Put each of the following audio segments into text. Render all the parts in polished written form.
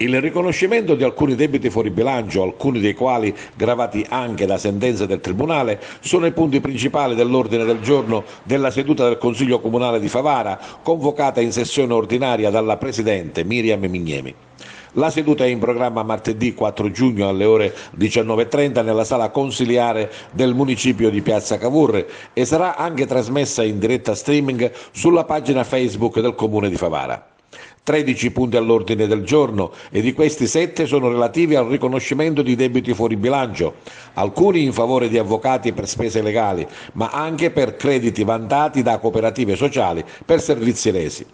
Il riconoscimento di alcuni debiti fuori bilancio, alcuni dei quali gravati anche da sentenze del Tribunale, sono i punti principali dell'ordine del giorno della seduta del Consiglio Comunale di Favara, convocata in sessione ordinaria dalla Presidente Miriam Migniemi. La seduta è in programma martedì 4 giugno alle ore 19:30 nella sala consiliare del municipio di Piazza Cavour e sarà anche trasmessa in diretta streaming sulla pagina Facebook del Comune di Favara. 13 punti all'ordine del giorno e di questi 7 sono relativi al riconoscimento di debiti fuori bilancio, alcuni in favore di avvocati per spese legali, ma anche per crediti vantati da cooperative sociali per servizi resi.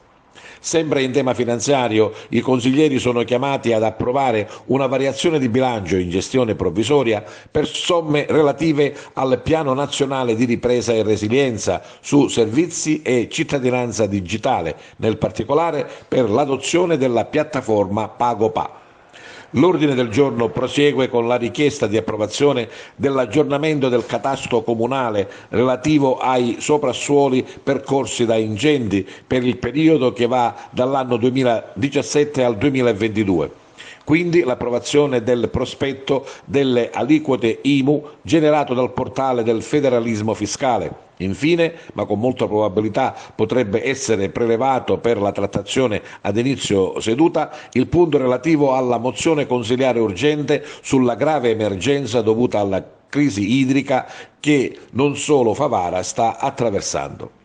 Sempre in tema finanziario, i consiglieri sono chiamati ad approvare una variazione di bilancio in gestione provvisoria per somme relative al Piano Nazionale di Ripresa e Resilienza su servizi e cittadinanza digitale, nel particolare per l'adozione della piattaforma PagoPA. L'ordine del giorno prosegue con la richiesta di approvazione dell'aggiornamento del catasto comunale relativo ai soprassuoli percorsi da incendi per il periodo che va dall'anno 2017 al 2022. Quindi l'approvazione del prospetto delle aliquote IMU generato dal portale del federalismo fiscale. Infine, ma con molta probabilità potrebbe essere prelevato per la trattazione ad inizio seduta, il punto relativo alla mozione consiliare urgente sulla grave emergenza dovuta alla crisi idrica che non solo Favara sta attraversando.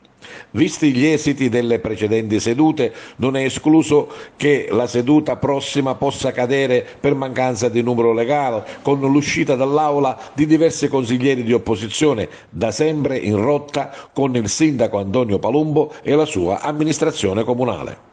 Visti gli esiti delle precedenti sedute, non è escluso che la seduta prossima possa cadere per mancanza di numero legale, con l'uscita dall'Aula di diversi consiglieri di opposizione, da sempre in rotta con il sindaco Antonio Palumbo e la sua amministrazione comunale.